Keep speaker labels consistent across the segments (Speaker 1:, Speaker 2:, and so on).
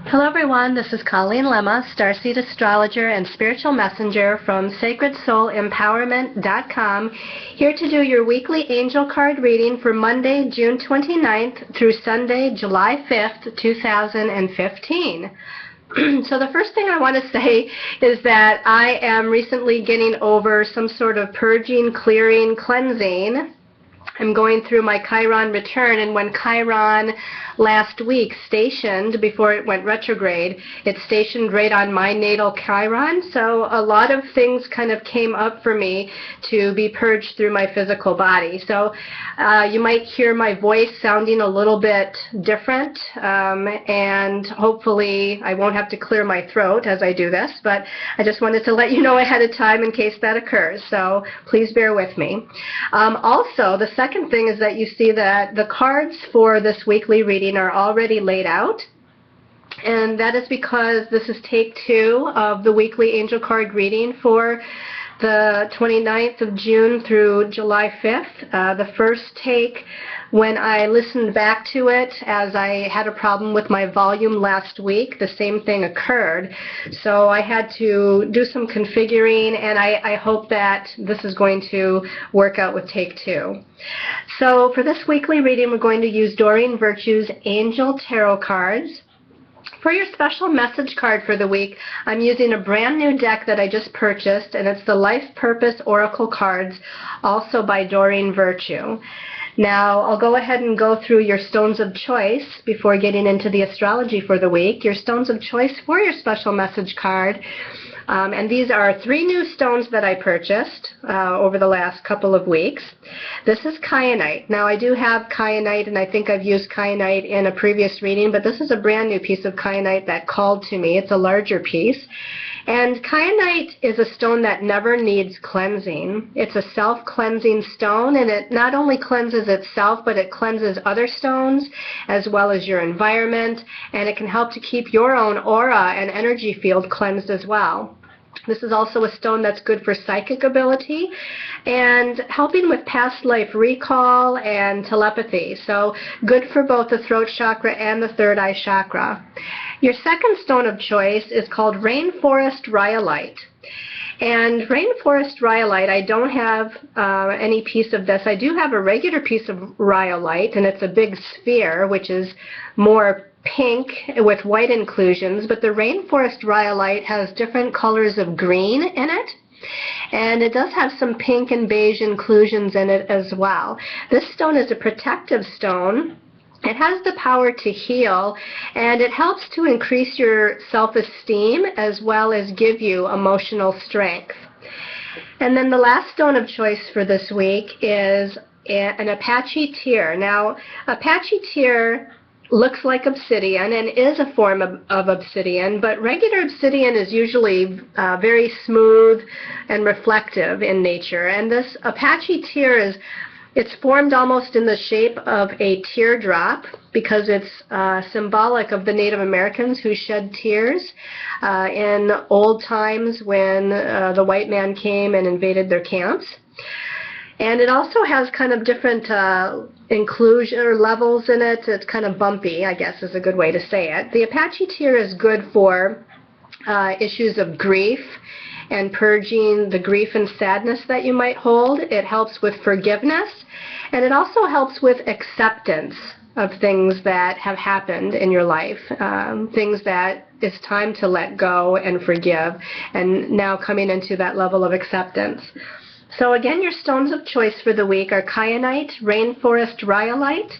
Speaker 1: Hello everyone, this is Colleen Lemma, Starseed Astrologer and Spiritual Messenger from SacredSoulEmpowerment.com, here to do your weekly angel card reading for Monday, June 29th through Sunday, July 5th, 2015. So the first thing I want to say is that I am recently getting over some sort of purging, clearing, cleansing. I'm going through my Chiron return, and when Chiron last week stationed, before it went retrograde, it stationed right on my natal Chiron, so a lot of things kind of came up for me to be purged through my physical body. So you might hear my voice sounding a little bit different, and hopefully I won't have to clear my throat as I do this, but I just wanted to let you know ahead of time in case that occurs, so please bear with me. Also, the second thing is that you see that the cards for this weekly reading are already laid out, and that is because this is take 2 of the weekly angel card reading for the 29th of June through July 5th. The first take, when I listened back to it, as I had a problem with my volume last week, the same thing occurred. So I had to do some configuring, and I hope that this is going to work out with take 2. So for this weekly reading, we're going to use Doreen Virtue's Angel Tarot cards. For your special message card for the week, I'm using a brand new deck that I just purchased, and it's the Life Purpose Oracle cards, also by Doreen Virtue. Now, I'll go ahead and go through your stones of choice before getting into the astrology for the week. Your stones of choice for your special message card. And these are 3 new stones that I purchased over the last couple of weeks. This is kyanite. Now, I do have kyanite, and I think I've used kyanite in a previous reading, but this is a brand new piece of kyanite that called to me. It's a larger piece. And kyanite is a stone that never needs cleansing. It's a self-cleansing stone, and it not only cleanses itself, but it cleanses other stones as well as your environment, and it can help to keep your own aura and energy field cleansed as well. This is also a stone that's good for psychic ability and helping with past life recall and telepathy. So good for both the throat chakra and the third eye chakra. Your second stone of choice is called Rainforest Rhyolite. And Rainforest Rhyolite, I don't have any piece of this. I do have a regular piece of rhyolite, and it's a big sphere, which is more pink with white inclusions, but the Rainforest Rhyolite has different colors of green in it, and it does have some pink and beige inclusions in it as well. This stone is a protective stone. It has the power to heal, and it helps to increase your self-esteem as well as give you emotional strength. And then the last stone of choice for this week is an Apache tear. Now, Apache tear looks like obsidian and is a form of obsidian, but regular obsidian is usually very smooth and reflective in nature. And this Apache tear it's formed almost in the shape of a teardrop because it's symbolic of the Native Americans who shed tears in old times when the white man came and invaded their camps. And it also has kind of different inclusion or levels in it. It's kind of bumpy, I guess is a good way to say it. The Apache tear is good for issues of grief and purging the grief and sadness that you might hold. It helps with forgiveness, and it also helps with acceptance of things that have happened in your life, things that it's time to let go and forgive, and now coming into that level of acceptance. So again, your stones of choice for the week are kyanite, Rainforest Rhyolite,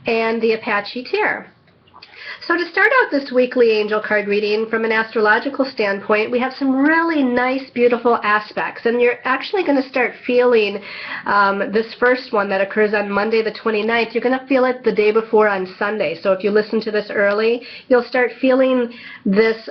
Speaker 1: and the Apache tear. So to start out this weekly angel card reading from an astrological standpoint, we have some really nice, beautiful aspects. And you're actually going to start feeling this first one that occurs on Monday the 29th. You're going to feel it the day before on Sunday. So if you listen to this early, you'll start feeling this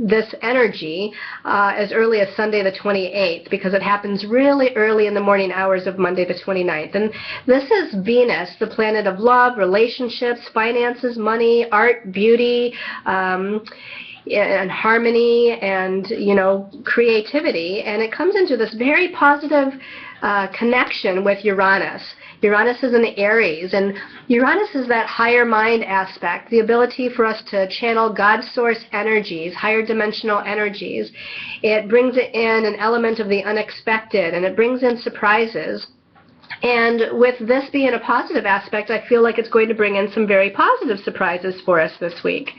Speaker 1: this energy as early as Sunday the 28th, because it happens really early in the morning hours of Monday the 29th. And this is Venus, the planet of love, relationships, finances, money, art, beauty, and harmony, and creativity. And it comes into this very positive connection with Uranus. Uranus is in Aries, and Uranus is that higher mind aspect, the ability for us to channel God source energies, higher dimensional energies. It brings in an element of the unexpected, and it brings in surprises. And with this being a positive aspect, I feel like it's going to bring in some very positive surprises for us this week.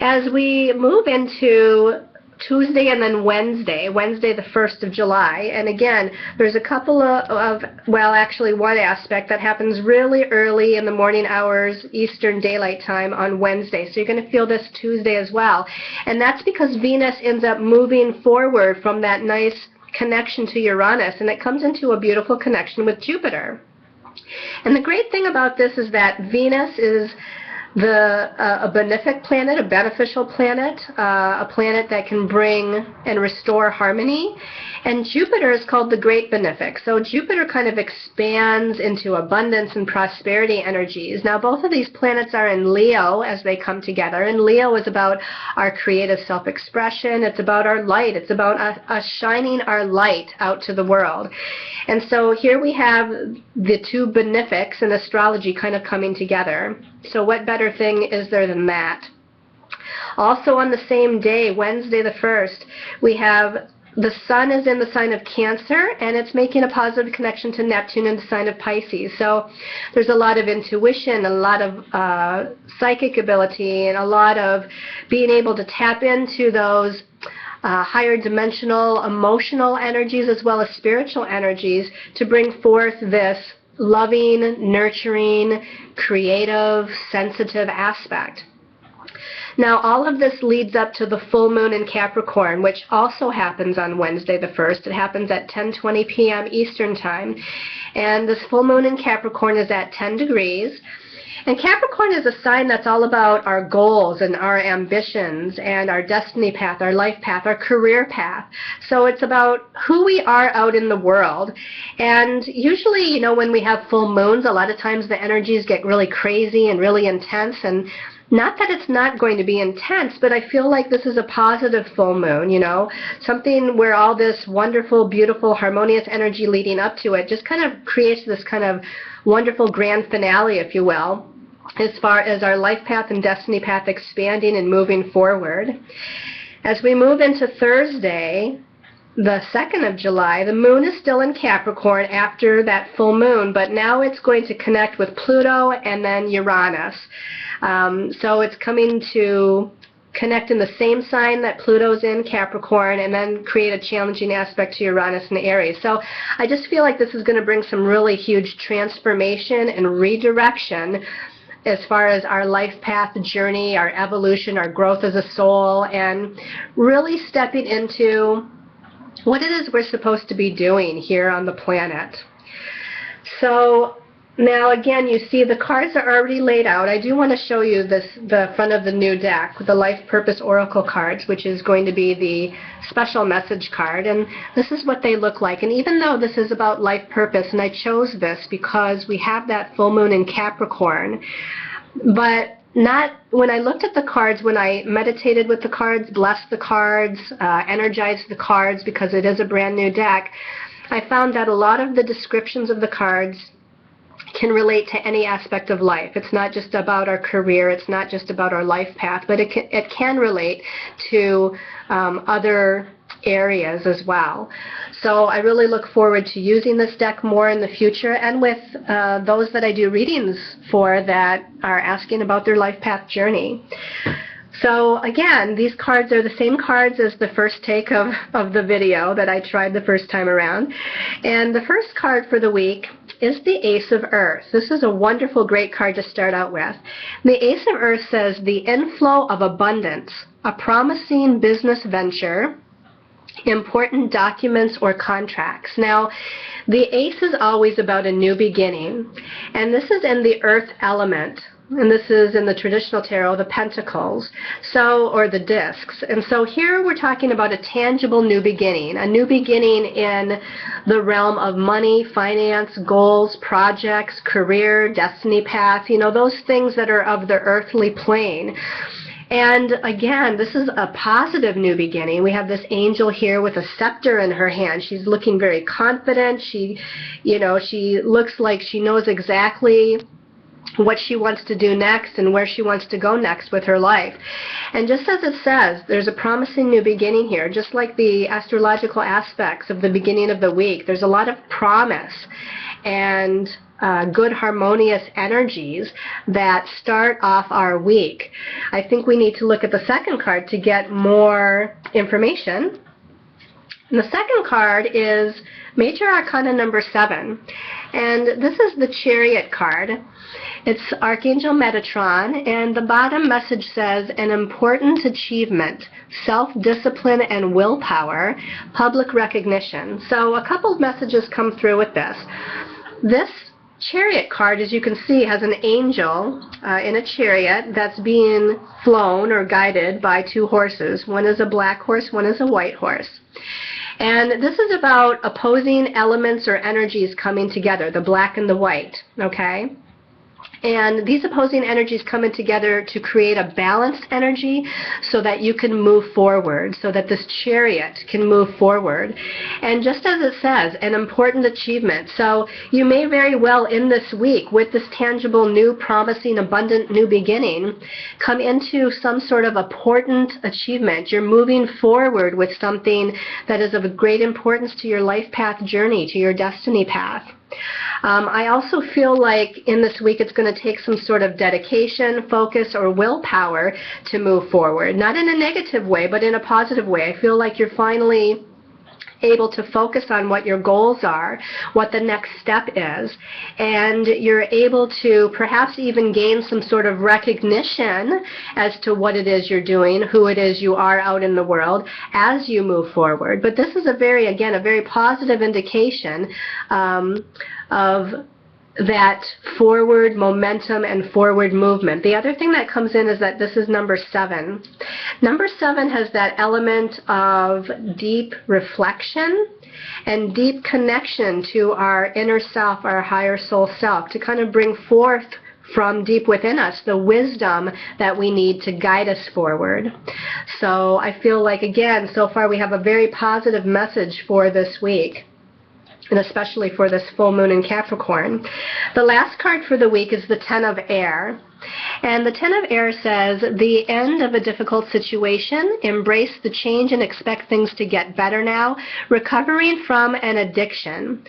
Speaker 1: As we move into Tuesday and then Wednesday the 1st of July, and again, there's a couple well, actually one aspect that happens really early in the morning hours, Eastern Daylight Time on Wednesday. So you're going to feel this Tuesday as well. And that's because Venus ends up moving forward from that nice connection to Uranus, and it comes into a beautiful connection with Jupiter. And the great thing about this is that Venus is a benefic planet, a beneficial planet, a planet that can bring and restore harmony. And Jupiter is called the Great Benefic. So Jupiter kind of expands into abundance and prosperity energies. Now, both of these planets are in Leo as they come together. And Leo is about our creative self-expression. It's about our light. It's about us shining our light out to the world. And so here we have the two benefics in astrology kind of coming together. So what better thing is there than that? Also on the same day, Wednesday the 1st, we have the Sun is in the sign of Cancer, and it's making a positive connection to Neptune in the sign of Pisces. So there's a lot of intuition, a lot of psychic ability, and a lot of being able to tap into those higher dimensional emotional energies as well as spiritual energies to bring forth this loving, nurturing, creative, sensitive aspect. Now, all of this leads up to the full moon in Capricorn, which also happens on Wednesday the 1st. It happens at 10:20 p.m. Eastern Time. And this full moon in Capricorn is at 10 degrees. And Capricorn is a sign that's all about our goals and our ambitions and our destiny path, our life path, our career path. So it's about who we are out in the world. And usually, you know, when we have full moons, a lot of times the energies get really crazy and really intense. And not that it's not going to be intense, but I feel like this is a positive full moon, you know, something where all this wonderful, beautiful, harmonious energy leading up to it just kind of creates this kind of wonderful grand finale, if you will, as far as our life path and destiny path expanding and moving forward. As we move into Thursday, the 2nd of July, the moon is still in Capricorn after that full moon, but now it's going to connect with Pluto and then Uranus. So it's coming to connect in the same sign that Pluto's in, Capricorn, and then create a challenging aspect to Uranus and Aries. So I just feel like this is going to bring some really huge transformation and redirection as far as our life path journey, our evolution, our growth as a soul, and really stepping into what it is we're supposed to be doing here on the planet. So now again, you see the cards are already laid out. I do want to show you the front of the new deck with the Life Purpose Oracle cards, which is going to be the special message card. And this is what they look like. And even though this is about life purpose, and I chose this because we have that full moon in Capricorn, but not when I looked at the cards, when I meditated with the cards, blessed the cards, energized the cards, because it is a brand new deck, I found that a lot of the descriptions of the cards can relate to any aspect of life. It's not just about our career, it's not just about our life path, but it can relate to other areas as well. So I really look forward to using this deck more in the future, and with those that I do readings for that are asking about their life path journey. So again, these cards are the same cards as the first take of the video that I tried the first time around. And the first card for the week is the Ace of Earth. This is a wonderful, great card to start out with. The Ace of Earth says the inflow of abundance, a promising business venture, important documents or contracts. Now, the Ace is always about a new beginning, and this is in the Earth element. And this is in the traditional tarot, the pentacles, or the discs. And so here we're talking about a tangible new beginning in the realm of money, finance, goals, projects, career, destiny path, you know, those things that are of the earthly plane. And again, this is a positive new beginning. We have this angel here with a scepter in her hand. She's looking very confident. She looks like she knows exactly what she wants to do next and where she wants to go next with her life. And just as it says, there's a promising new beginning here, just like the astrological aspects of the beginning of the week. There's a lot of promise and good harmonious energies that start off our week. I think we need to look at the second card to get more information. And the second card is Major Arcana number 7. And this is the Chariot card. It's Archangel Metatron, and the bottom message says, an important achievement, self-discipline and willpower, public recognition. So a couple of messages come through with this. This Chariot card, as you can see, has an angel in a chariot that's being flown or guided by 2 horses. One is a black horse, one is a white horse. And this is about opposing elements or energies coming together, the black and the white, okay? And these opposing energies coming together to create a balanced energy so that you can move forward, so that this chariot can move forward. And just as it says, an important achievement. So you may very well in this week, with this tangible, new, promising, abundant new beginning, come into some sort of important achievement. You're moving forward with something that is of great importance to your life path journey, to your destiny path. I also feel like in this week it's going to take some sort of dedication, focus, or willpower to move forward. Not in a negative way, but in a positive way. I feel like you're finally able to focus on what your goals are, what the next step is, and you're able to perhaps even gain some sort of recognition as to what it is you're doing, who it is you are out in the world as you move forward. But this is a very positive indication of that forward momentum and forward movement. The other thing that comes in is that this is number 7. Number 7 has that element of deep reflection and deep connection to our inner self, our higher soul self, to kind of bring forth from deep within us the wisdom that we need to guide us forward. So I feel like, again, so far we have a very positive message for this week, and especially for this full moon in Capricorn. The last card for the week is the Ten of Air. And the Ten of Air says, the end of a difficult situation, embrace the change and expect things to get better now, recovering from an addiction.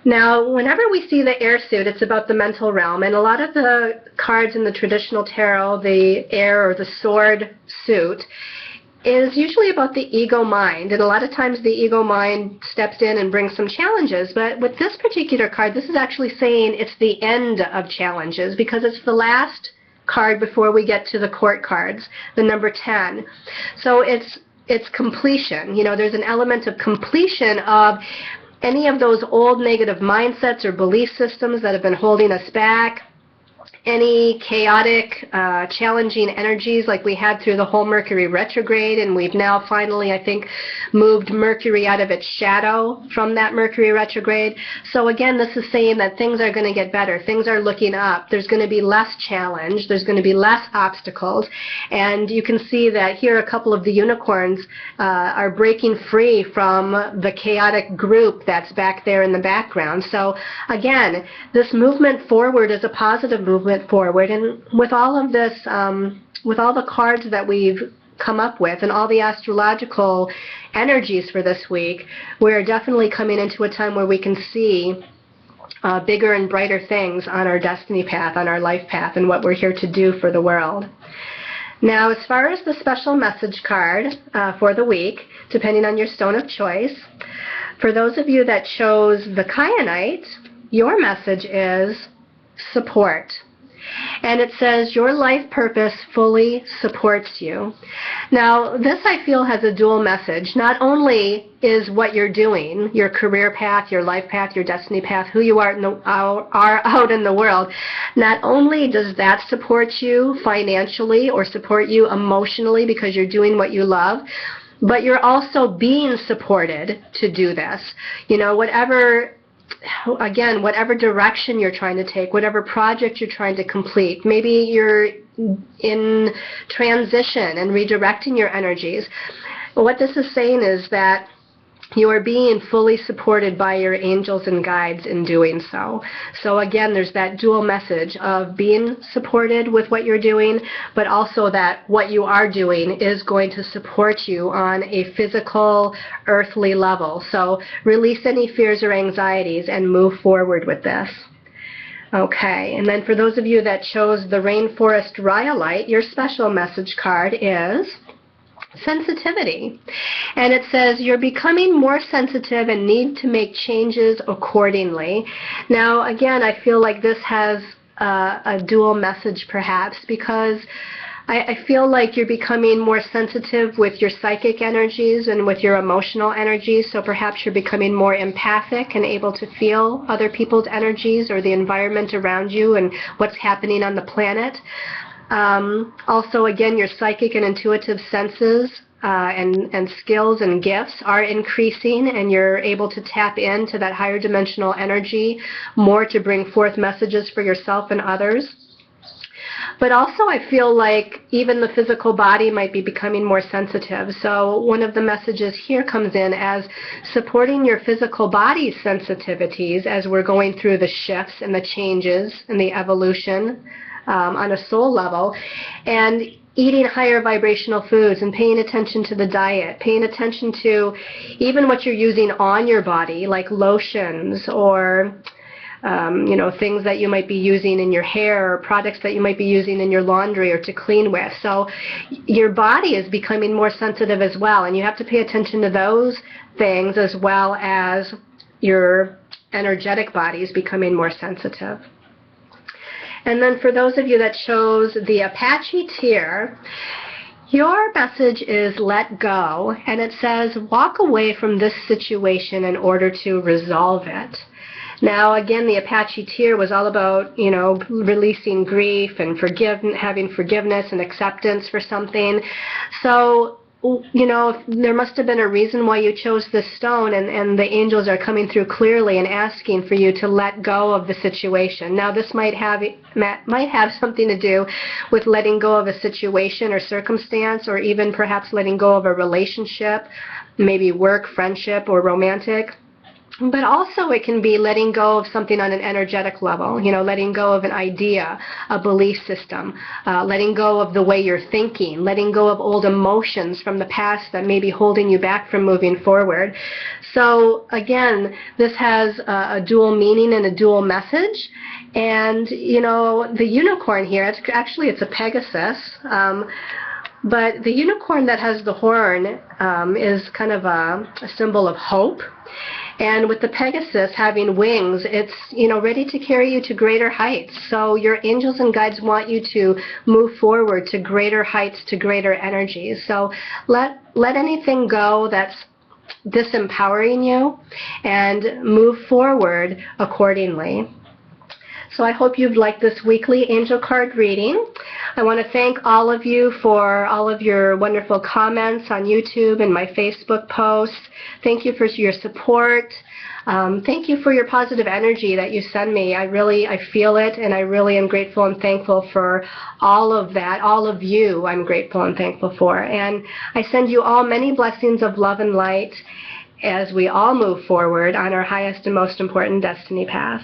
Speaker 1: Now, whenever we see the air suit, it's about the mental realm, and a lot of the cards in the traditional tarot, the air or the sword suit, is usually about the ego mind, and a lot of times the ego mind steps in and brings some challenges. But with this particular card, this is actually saying it's the end of challenges, because it's the last card before we get to the court cards, the number 10. So it's completion. You know, there's an element of completion of any of those old negative mindsets or belief systems that have been holding us back, any chaotic, challenging energies like we had through the whole Mercury retrograde, and we've now finally, I think, moved Mercury out of its shadow from that Mercury retrograde. So again, this is saying that things are going to get better. Things are looking up. There's going to be less challenge. There's going to be less obstacles. And you can see that here a couple of the unicorns are breaking free from the chaotic group that's back there in the background. So again, this movement forward is a positive movement forward, and with all of this, with all the cards that we've come up with and all the astrological energies for this week, we're definitely coming into a time where we can see bigger and brighter things on our destiny path, on our life path, and what we're here to do for the world. Now, as far as the special message card for the week, depending on your stone of choice, for those of you that chose the kyanite, your message is support. And it says, your life purpose fully supports you. Now, this I feel has a dual message. Not only is what you're doing, your career path, your life path, your destiny path, who you are out in the world, not only does that support you financially or support you emotionally because you're doing what you love, but you're also being supported to do this. You know, whatever direction you're trying to take, whatever project you're trying to complete. Maybe you're in transition and redirecting your energies. What this is saying is that you are being fully supported by your angels and guides in doing so. So again, there's that dual message of being supported with what you're doing, but also that what you are doing is going to support you on a physical, earthly level. So release any fears or anxieties and move forward with this. Okay, and then for those of you that chose the Rainforest Rhyolite, your special message card is sensitivity. And it says you're becoming more sensitive and need to make changes accordingly. Now, again, I feel like this has a dual message perhaps, because I feel like you're becoming more sensitive with your psychic energies and with your emotional energies, so perhaps you're becoming more empathic and able to feel other people's energies or the environment around you and what's happening on the planet. Also, again, your psychic and intuitive senses and skills and gifts are increasing, and you're able to tap into that higher dimensional energy more to bring forth messages for yourself and others. But also I feel like even the physical body might be becoming more sensitive. So one of the messages here comes in as supporting your physical body's sensitivities as we're going through the shifts and the changes and the evolution on a soul level, and eating higher vibrational foods and paying attention to the diet, paying attention to even what you're using on your body, like lotions or things that you might be using in your hair or products that you might be using in your laundry or to clean with. So your body is becoming more sensitive as well, and you have to pay attention to those things as well as your energetic body is becoming more sensitive. And then for those of you that chose the Apache Tear, your message is let go, and it says walk away from this situation in order to resolve it. Now, again, the Apache Tear was all about, releasing grief and having forgiveness and acceptance for something. So, there must have been a reason why you chose this stone, and the angels are coming through clearly and asking for you to let go of the situation. Now, this might have something to do with letting go of a situation or circumstance, or even perhaps letting go of a relationship, maybe work, friendship, or romantic. But also it can be letting go of something on an energetic level, letting go of an idea, a belief system, letting go of the way you're thinking, letting go of old emotions from the past that may be holding you back from moving forward. So again, this has a dual meaning and a dual message. And, the unicorn here, it's a Pegasus. But the unicorn that has the horn is kind of a symbol of hope. And with the Pegasus having wings, it's, ready to carry you to greater heights. So your angels and guides want you to move forward to greater heights, to greater energies. So let anything go that's disempowering you and move forward accordingly. So I hope you've liked this weekly angel card reading. I want to thank all of you for all of your wonderful comments on YouTube and my Facebook posts. Thank you for your support. Thank you for your positive energy that you send me. I feel it, and I really am grateful and thankful for all of that. All of you I'm grateful and thankful for. And I send you all many blessings of love and light as we all move forward on our highest and most important destiny path.